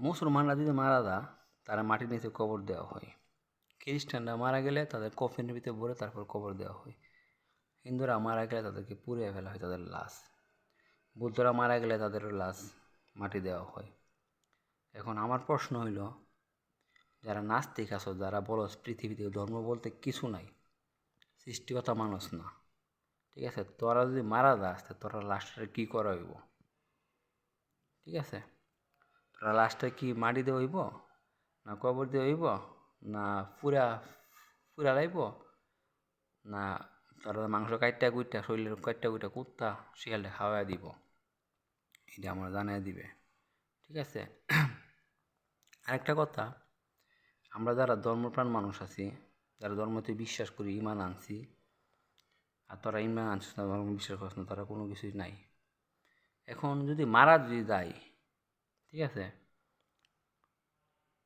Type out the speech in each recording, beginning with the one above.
মুসলমানরা যদি মারা যায় তারা মাটির নিচে কবর দেওয়া হয়। খ্রিস্টানরা মারা গেলে তাদের কফিনের ভিতরে ভরে তারপর কবর দেওয়া হয়। হিন্দুরা মারা গেলে তাদেরকে পুড়িয়ে ফেলা হয় তাদের লাশ। বৌদ্ধরা মারা গেলে তাদের লাশ মাটি দেওয়া হয়। এখন আমার প্রশ্ন হইল, যারা নাস্তিক আছো, যারা বলো পৃথিবীতে ধর্ম বলতে কিছু নাই, সৃষ্টিকর্তা মানুষ না, ঠিক আছে, তোরা যদি মারা যাস তোরা লাশটা কী করা হইব? ঠিক আছে, তোরা লাশটা কি মাটি দিয়ে হইব, না কবর দিয়ে হইব, না পুরা পুরা লাইব, না তোরা মাংস কাটটা কুইটা শরীরের কাটটা কুইটা কুত্তা শিয়ালটা খাওয়া দিব? এটা আমরা জানাই দিবে। ঠিক আছে। আরেকটা কথা, আমরা যারা ধর্মপ্রাণ মানুষ আছি, যারা ধর্মতে বিশ্বাস করি, ইমান আনছি, আর তোরা ইমান আনছিস না, ধর্ম বিশ্বাস করিস না, তারা কোনো কিছুই নাই। এখন যদি মারা যায়, ঠিক আছে,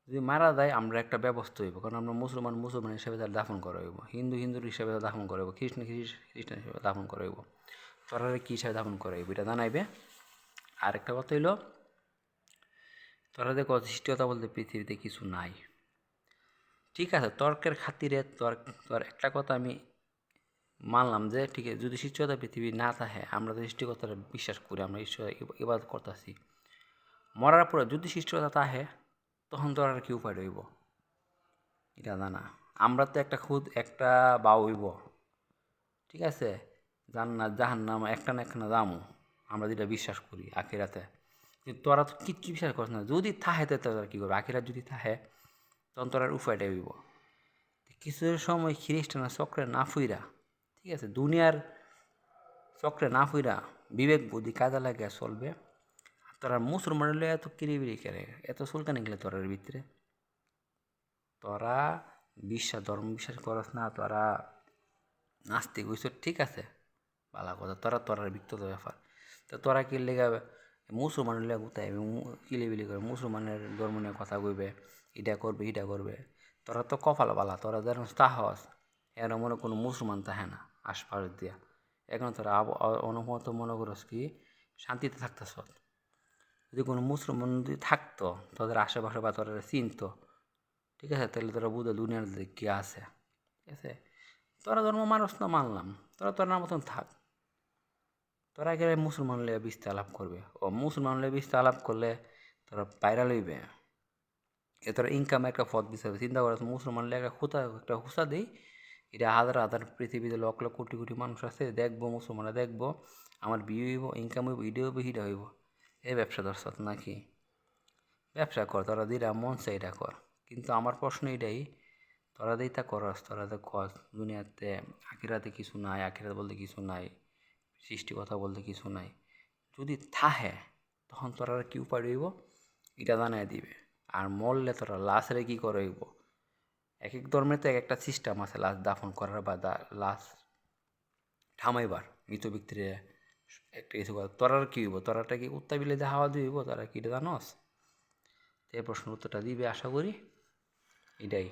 যদি মারা যায় আমরা একটা ব্যবস্থা হইব, কারণ আমরা মুসলমান হিসেবে তার দাফন করা হইব, হিন্দুর হিসেবে দাফন করা হইব, খ্রিস্টান হিসেবে দাফন করা হইব, তোরা কী হিসাবে দাফন করা হইব এটা জানাইবে। আরেকটা কথা হইল, তোরা যে সৃষ্টিকতা বলতে পৃথিবীতে কিছু নাই, ঠিক আছে, তর্কের খাতিরে তোর একটা কথা আমি মানলাম যে ঠিক আছে, যদি সৃষ্টিকতা পৃথিবী না থাকে, আমরা তো সৃষ্টিকতাটা বিশ্বাস করি, আমরা ঈশ্বর ইবাদত করতেছি, মরার পরে যদি সৃষ্টিকতা থাকে তখন তোর আর কি উপায় রইব এটা জানা। আমরা তো একটা বাউ হইব, ঠিক আছে, জাহান্নাম একটা না একটা যামু, আমরা যেটা বিশ্বাস করি আখিরাতে। কিন্তু তোরা তো কিচ্ছু বিশ্বাস করিস না, যদি থাহে তো তোরা কী করবে? আখিরাত যদি থাহে তখন তোর আর উপায়টা হইব। কিছু সময় খ্রিস্টান চক্রে না ফুইরা, ঠিক আছে, দুনিয়ার চক্রে না ফুইরা বিবেক বুদ্ধি কাজে লাগিয়ে চলবে। তোরা মুসলমানের লয়ে এত কিরিবিরি করে, এত সুলকানি গেলে তোরার ভিতরে, তোরা ধর্ম বিশ্বাস করস না, তোরা নাস্তিক হইছ, ঠিক আছে, ভালো কথা, তোরার ব্যক্তিগত ব্যাপার। তো তোরা কি লেগে মুসলমানের লেগে কোথায় কিলিবিলি করে মুসলমানের ধর্ম নিয়ে কথা কইবে, এটা করবে। তোরা তো কপাল বালা, তোরা যেন তাহস এর মনে কোনো মুসলমান তাহে না আশপাশ দিয়া। এখন তোরা অনুমত মনে করস কি শান্তিতে থাকতেছ। যদি কোনো মুসলমান যদি থাকতো তোদের আশেপাশে বা তোরা চিনতো, ঠিক আছে, তাহলে তোরা বুঝে দুনিয়ার কি আছে, ঠিক আছে। তোরা ধর্ম মানুষ না, মানলাম, তোর মতন থাক। তোরা একেবারে মুসলমান লইয়া বিস্তার আলাপ করবে, ও মুসলমান লইয়া বিস্তার আলাপ করলে তোরা পায়রা লইবে, এ তোরা ইনকাম একটা পথ বিচারবে। চিন্তা করে মুসলমান লইয়া একটা হুসা দিই, এটা হাজার পৃথিবীতে লক্ষ লক্ষ কোটি কোটি মানুষ আছে, দেখবো মুসলমানরা দেখবো, আমার বিয়ে হইব, ইনকাম হইব, ইডে হইব, হিডা হইব। এই ব্যবসা ধরছত নাকি? ব্যবসা কর, তোরা দিরা মন চাই এটা কর। কিন্তু আমার প্রশ্ন এটাই, তোরা দিই তা করস, তোরা তো কস দুনিয়াতে আখিরাতে কিছু নাই, আখিরাত বলতে কিছু নাই, সৃষ্টি কথা বলতে কিছু নাই। যদি থাহে তখন তোরা কি উপায় রইব এটা জানাই দিবে। আর মরলে তোরা লাশের কী করে হইব? এক এক ধর্মের তো এক একটা সিস্টেম আছে লাশ দাফন করার বা লাশ থামাইবার, মৃত ব্যক্তির একটা কিছু করার। তোরার কী হইব? তোরাটা কি উত্তা বিলে হাওয়া দিব? তোরা কি এটা জানস? এই প্রশ্নের উত্তরটা দিবে আশা করি, এটাই।